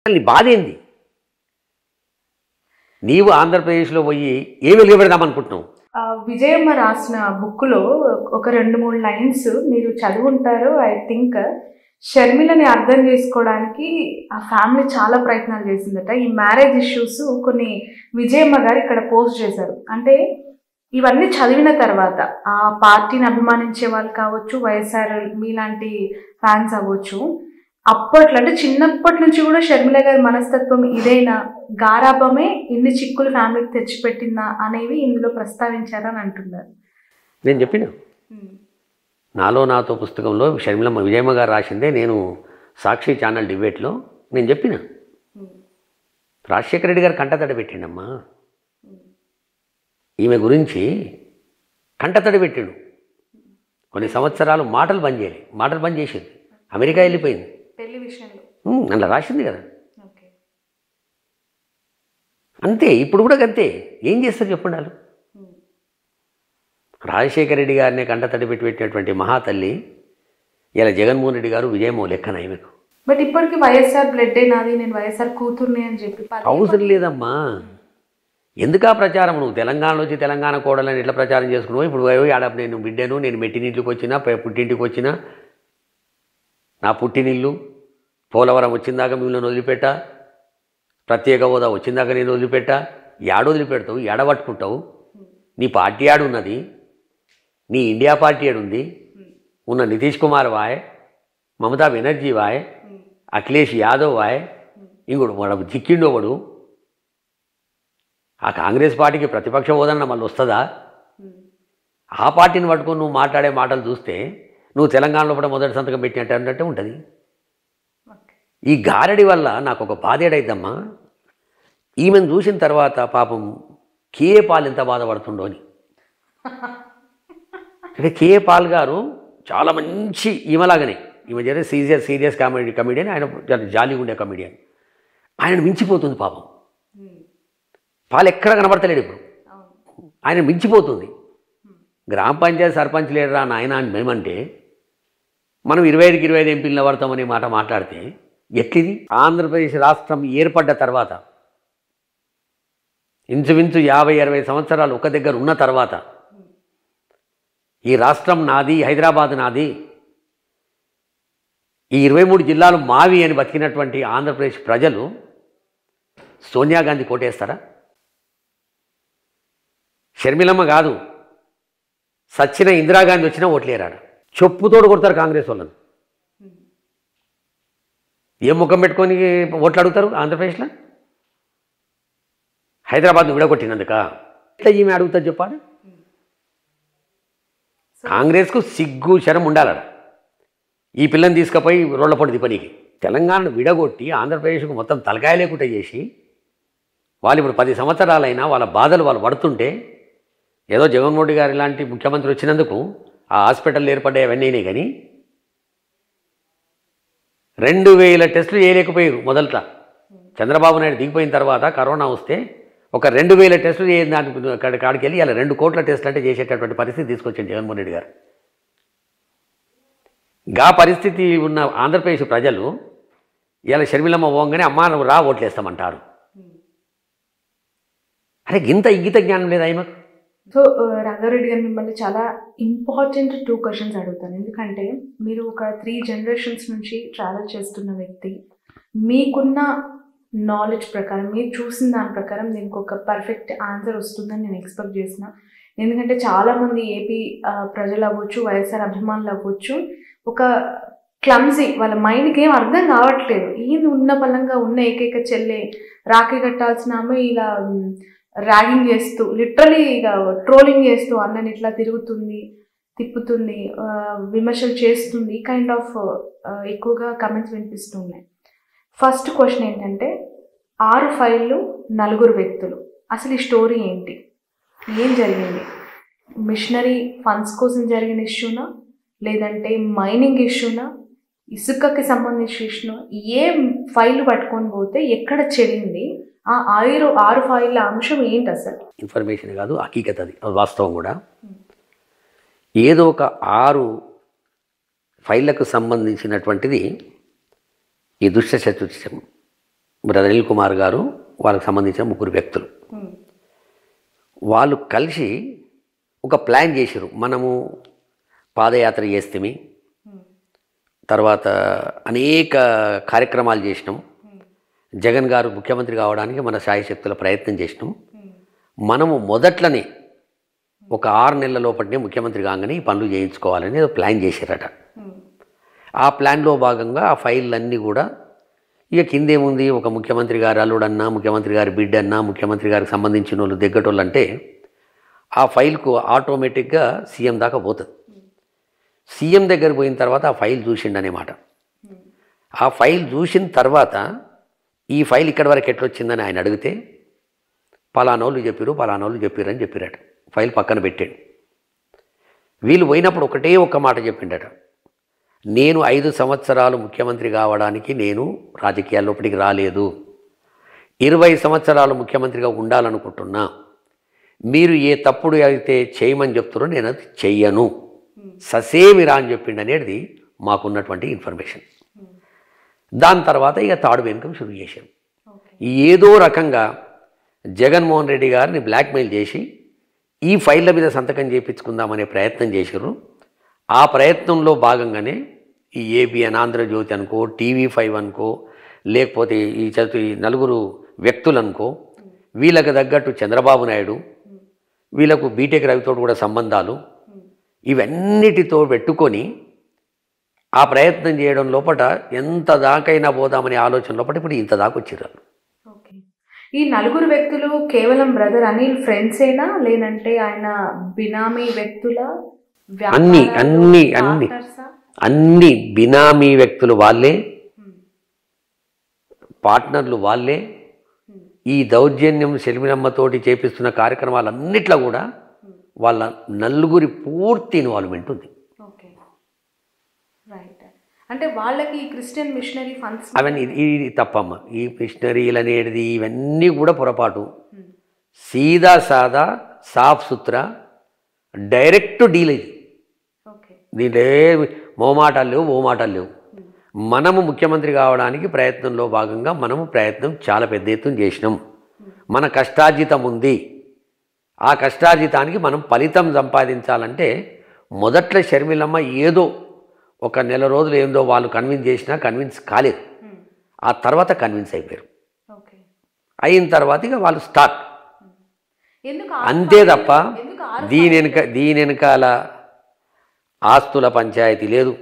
నీ బాధ ఏంది? నీవు ఆంధ్రప్రదేశ్లో పోయి ఏమి వెలువబెడదామనుకుంటున్నావు? విజయమ్మ రాసిన బుక్లో ఒక 2-3 లైన్స్ మీరు చదువుంటారు. ఐ థింక్ షర్మిలని అర్థం చేసుకోవడానికి ఆ ఫ్యామిలీ చాలా ప్రయత్నాలు చేసిందట. ఈ మ్యారేజ్ ఇష్యూస్ కొన్ని విజయమ్మ గారు ఇక్కడ పోస్ట్ చేశారు. అంటే ఇవన్నీ చదివిన తర్వాత ఆ పార్టీని అభిమానించే వాళ్ళు కావచ్చు, వైఎస్ఆర్ మీలాంటి ఫ్యాన్స్ అవ్వచ్చు, అప్పట్లో అంటే చిన్నప్పటి నుంచి కూడా షర్మిల గారి మనస్తత్వం ఇదేనా, గారాబమే ఇన్ని చిక్కులు ఫ్యామిలీకి తెచ్చిపెట్టిందా అనేవి ఇందులో ప్రస్తావించారని అంటున్నారు. నేను చెప్పిన నాలో నాతో పుస్తకంలో షర్మిలమ్మ విజయమ్మ గారు రాసిందే నేను సాక్షి ఛానల్ డిబేట్లో నేను చెప్పిన. రాజశేఖర రెడ్డి గారు కంటతడి పెట్టిండమ్మా, ఈమె గురించి కంటతడి పెట్టిండు. కొన్ని సంవత్సరాలు మాటలు బంద్ చేయాలి, మాటలు బంద్ చేసింది, అమెరికా వెళ్ళిపోయింది. అలా రాసింది కదా. అంతే, ఇప్పుడు కూడా అంతే. ఏం చేస్తారు చెప్పండి వాళ్ళు? రాజశేఖర రెడ్డి గారిని కంటతడి పెట్టినటువంటి మహాతల్లి ఇలా జగన్మోహన్ రెడ్డి గారు విజయమో లెక్కన ఈమెకు. బట్ ఇప్పటికి వైఎస్ఆర్ బ్లడ్డే నాది, నేను వైఎస్ఆర్ కూతుర్ని అని చెప్పి అవసరం లేదమ్మా. ఎందుకా ప్రచారం? నువ్వు తెలంగాణలో వచ్చి తెలంగాణ కోడలని ఎట్లా ప్రచారం చేసుకున్నావు? ఇప్పుడు ఆడ నేను బిడ్డను, నేను మెట్టినింటికి వచ్చినా, పుట్టింటికి వచ్చినా, నా పుట్టినిల్లు పోలవరం వచ్చిందాక మిమ్మల్ని వదిలిపెట్టా, ప్రత్యేక హోదా వచ్చిందాక నేను వదిలిపెట్టా. ఏడ వదిలిపెడతావు? ఏడ పట్టుకుంటావు? నీ పార్టీ ఆడున్నది, నీ ఇండియా పార్టీ ఆడుంది. ఉన్న నితీష్ కుమార్ వాయ్, మమతా బెనర్జీ వాయ్, అఖిలేష్ యాదవ్ వాయ్, ఇంకోడు వాడు చిక్కిండోవాడు. ఆ కాంగ్రెస్ పార్టీకి ప్రతిపక్ష హోదన్న మళ్ళీ వస్తుందా? ఆ పార్టీని పట్టుకొని నువ్వు మాట్లాడే మాటలు చూస్తే నువ్వు తెలంగాణలో కూడా మొదటి సంతకం పెట్టినట్టు అన్నట్టే ఉంటుంది. ఈ గారడి వల్ల నాకు ఒక బాధేడైద్దమ్మా. ఈమెను చూసిన తర్వాత పాపం కేఏ పాల్ ఎంత బాధపడుతుండో అని. అంటే కేఏ పాల్ గారు చాలా మంచి ఈమెలాగానే, ఈమె జరిగే సీరియస్ కమెడియన్, ఆయన జాలీగా ఉండే కమెడియన్. ఆయన మించిపోతుంది పాపం. పాలు ఎక్కడ కనబడతలేడు ఇప్పుడు, ఆయన మించిపోతుంది. గ్రామ పంచాయతీ సర్పంచ్ లేడరా నాయన అని మేమంటే, మనం 25 ఎంపీలు పడతామనే మాట మాట్లాడితే ఎట్లిది? ఆంధ్రప్రదేశ్ రాష్ట్రం ఏర్పడ్డ తర్వాత ఇంచుమించు 50-60 సంవత్సరాలు ఒక దగ్గర ఉన్న తర్వాత ఈ రాష్ట్రం నాది, హైదరాబాద్ నాది, ఈ 23 జిల్లాలు మావి అని బతికినటువంటి ఆంధ్రప్రదేశ్ ప్రజలు సోనియా గాంధీ కోటేస్తారా? షర్మిలమ్మ కాదు, సచ్చిన ఇందిరాగాంధీ వచ్చినా ఓట్లేరాడు. చెప్పుతోడు కొడతారు కాంగ్రెస్ వాళ్ళను. ఏం ముఖం పెట్టుకొని ఓట్లు అడుగుతారు ఆంధ్రప్రదేశ్లో? హైదరాబాద్ను విడగొట్టినందుక ఎట్లా ఈమె అడుగుతుంది చెప్పాడు? కాంగ్రెస్కు సిగ్గు శరం ఉండాలడ. ఈ పిల్లని తీసుకుపోయి రోళ్లపొడి దిపనికి తెలంగాణను విడగొట్టి ఆంధ్రప్రదేశ్కు మొత్తం తలకాయ లేకుండా చేసి వాళ్ళు ఇప్పుడు 10 సంవత్సరాలైనా వాళ్ళ బాధలు వాళ్ళు పడుతుంటే, ఏదో జగన్మోహన్ రెడ్డి గారు ఇలాంటి ముఖ్యమంత్రి వచ్చినందుకు ఆ హాస్పిటల్ ఏర్పడ్డాయి అవన్నీ అయినాయి. కానీ 2000 టెస్టులు చేయలేకపోయారు మొదట్లో. చంద్రబాబు నాయుడు దిగిపోయిన తర్వాత కరోనా వస్తే ఒక 2000 టెస్టులు చేయని దానికి కాడికి వెళ్ళి ఇలా 2 కోట్ల టెస్టులు అంటే చేసేటటువంటి పరిస్థితి తీసుకొచ్చింది జగన్మోహన్ రెడ్డి గారు. గా పరిస్థితి ఉన్న ఆంధ్రప్రదేశ్ ప్రజలు ఇలా షర్మిలమ్మ పోగానే అమ్మా నువ్వు రా ఓట్లేస్తామంటారు. అరే ఇంత ఇంగిత జ్ఞానం లేదా ఆయనకు? సో రాఘవరెడ్డి గారు, మిమ్మల్ని చాలా ఇంపార్టెంట్ 2 క్వశ్చన్స్ అడుగుతాను. ఎందుకంటే మీరు ఒక 3 జనరేషన్స్ నుంచి ట్రావెల్ చేస్తున్న వ్యక్తి. మీకున్న నాలెడ్జ్ ప్రకారం, మీరు చూసిన దాని ప్రకారం దీనికి ఒక పర్ఫెక్ట్ ఆన్సర్ వస్తుందని నేను ఎక్స్పెక్ట్ చేసిన. ఎందుకంటే చాలామంది ఏపీ ప్రజలు అవ్వచ్చు, వైఎస్ఆర్ అభిమానులు అవ్వచ్చు, ఒక క్లమ్జీ, వాళ్ళ మైండ్కి ఏం అర్థం కావట్లేదు. ఈయన ఉన్న బలంగా ఉన్న ఏకైక చెల్లె, రాఖీ కట్టాల్సిన ఆమె ఇలా ర్యాగింగ్ చేస్తూ, లిటరలీ ఇక ట్రోలింగ్ చేస్తూ అన్నని ఇట్లా తిప్పుతుంది, విమర్శలు చేస్తుంది. ఈ కైండ్ ఆఫ్ ఎక్కువగా కమెంట్స్ వినిపిస్తున్నాయి. ఫస్ట్ క్వశ్చన్ ఏంటంటే 6 ఫైళ్ళు 4 వ్యక్తులు, అసలు ఈ స్టోరీ ఏంటి? ఏం జరిగింది? మిషనరీ ఫండ్స్ కోసం జరిగిన ఇష్యూనా, లేదంటే మైనింగ్ ఇష్యూనా, ఇసుకకి సంబంధించిన ఇష్యూనా? ఏ ఫైల్ పట్టుకొని పోతే ఎక్కడ చెడింది? ఆ 6 ఫైళ్ళ అంశం ఏంటి అసలు? ఇన్ఫర్మేషన్ కాదు, హకీకత్, అది వాస్తవం కూడా. ఏదో ఒక 6 ఫైళ్లకు సంబంధించినటువంటిది ఈ దుష్ట చతుష్టయం. బ్రదర్ అనిల్ కుమార్ గారు, వాళ్ళకి సంబంధించిన 3 వ్యక్తులు. వాళ్ళు కలిసి ఒక ప్లాన్ చేశారు. మనము పాదయాత్ర చేస్తేమి, తర్వాత అనేక కార్యక్రమాలు చేసినాం. జగన్ గారు ముఖ్యమంత్రి కావడానికి మన శాయశక్తుల ప్రయత్నం చేసినాం. మనము మొదట్లోనే ఒక 6 నెలల లోపలనే ముఖ్యమంత్రి కాగానే ఈ పనులు చేయించుకోవాలని ఏదో ప్లాన్ చేశారట. ఆ ప్లాన్లో భాగంగా ఆ ఫైళ్ళన్నీ కూడా ఇక కిందేముంది, ఒక ముఖ్యమంత్రి గారి అల్లుడన్నా, ముఖ్యమంత్రి గారి బిడ్డన్నా, ముఖ్యమంత్రి గారికి సంబంధించిన వాళ్ళు దగ్గటోళ్ళు అంటే ఆ ఫైల్కు ఆటోమేటిక్గా సీఎం దాకా పోతుంది. సీఎం దగ్గర పోయిన తర్వాత ఆ ఫైల్ చూసిండనేమాట. ఆ ఫైల్ చూసిన తర్వాత ఈ ఫైల్ ఇక్కడి వరకు ఎట్లొచ్చిందని ఆయన అడిగితే పలానోళ్ళు చెప్పారు అని చెప్పిరట. ఫైల్ పక్కన పెట్టాడు. వీళ్ళు పోయినప్పుడు ఒకటే ఒక్క మాట చెప్పిండట, నేను 5 సంవత్సరాలు ముఖ్యమంత్రి కావడానికి నేను రాజకీయాల్లోపటికి రాలేదు, 20 సంవత్సరాలు ముఖ్యమంత్రిగా ఉండాలనుకుంటున్నా, మీరు ఏ తప్పుడు అయితే చేయమని చెప్తారో నేను అది చెయ్యను, ససేమిరా అని చెప్పిండు అనేది మాకున్నటువంటి ఇన్ఫర్మేషన్. దాని తర్వాత ఇక తాడు వెనుకం షురు చేశాం. ఏదో రకంగా జగన్మోహన్ రెడ్డి గారిని బ్లాక్మెయిల్ చేసి ఈ ఫైళ్ళ మీద సంతకం చేయించుకుందామనే ప్రయత్నం చేశారు. ఆ ప్రయత్నంలో భాగంగానే ఈ ఏబిఎన్, ఆంధ్రజ్యోతి అనుకో, TV5 అనుకో, లేకపోతే ఈ 4 వ్యక్తులు అనుకో, వీళ్ళకి తగ్గట్టు చంద్రబాబు నాయుడు, వీళ్ళకు బీటెక్ రవితో కూడా సంబంధాలు, ఇవన్నిటితో పెట్టుకొని ఆ ప్రయత్నం చేయడం లోపల ఎంత దాకైనా పోదామనే ఆలోచన లోపల ఇప్పుడు ఇంత దాకా వచ్చారు. ఈ 4 వ్యక్తులు కేవలం బ్రదర్ అనిల్ ఫ్రెండ్సేనా, లేదంటే ఆయన బినామీ వ్యక్తుల? అన్ని బినామీ వ్యక్తులు వాళ్ళే, పార్ట్నర్లు వాళ్ళే. ఈ దౌర్జన్యం షర్మిలమ్మతోటి చేపిస్తున్న కార్యక్రమాలన్నిట్లో కూడా వాళ్ళ 4 పూర్తి ఇన్వాల్వ్మెంట్ ఉంది. అంటే వాళ్ళకి క్రిస్టియన్ మిషనరీ ఫండ్స్ అవన్నీ ఇది తప్పమ్మ. ఈ మిషనరీలు అనేది ఇవన్నీ కూడా పొరపాటు. సీదా సాదా సాఫ్ సుత్రా డైరెక్ట్ డీల్ ఇది. దీంట్లో మోమాటాలు లేవు. మనము ముఖ్యమంత్రి కావడానికి ప్రయత్నంలో భాగంగా మనము ప్రయత్నం చాలా పెద్ద ఎత్తున చేసినాం. మన కష్టార్జితం ఉంది. ఆ కష్టార్జితానికి మనం ఫలితం సంపాదించాలంటే మొదట్లో షర్మిలమ్మ ఏదో ఒక నెల రోజులు ఏందో వాళ్ళు కన్విన్స్ కాలేదు. ఆ తర్వాత కన్విన్స్ అయిపోయారు. అయిన తర్వాత ఇక వాళ్ళు స్టార్ట్. అంతే తప్ప దీని వెనకాల ఆస్తుల పంచాయతీ లేదు,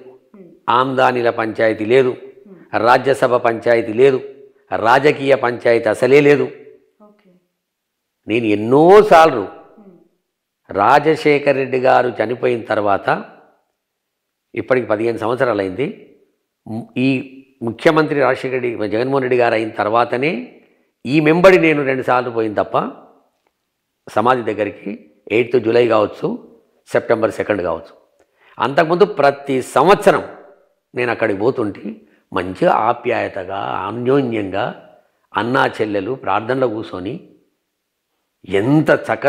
ఆమ్దానీల పంచాయతీ లేదు, రాజ్యసభ పంచాయతీ లేదు, రాజకీయ పంచాయతీ అసలే లేదు. నేను ఎన్నోసార్లు రాజశేఖర్ రెడ్డి గారు చనిపోయిన తర్వాత, ఇప్పటికి 15 సంవత్సరాలు అయింది, ఈ ముఖ్యమంత్రి జగన్మోహన్ రెడ్డి గారు అయిన తర్వాతనే ఈ మెంబడి నేను 2 సార్లు పోయింది తప్ప సమాధి దగ్గరికి 8th జూలై కావచ్చు, సెప్టెంబర్ 2 కావచ్చు. అంతకుముందు ప్రతి సంవత్సరం నేను అక్కడికి పోతుంటే మంచిగా ఆప్యాయతగా అన్యోన్యంగా అన్నా చెల్లెలు ప్రార్థనలో కూర్చొని ఎంత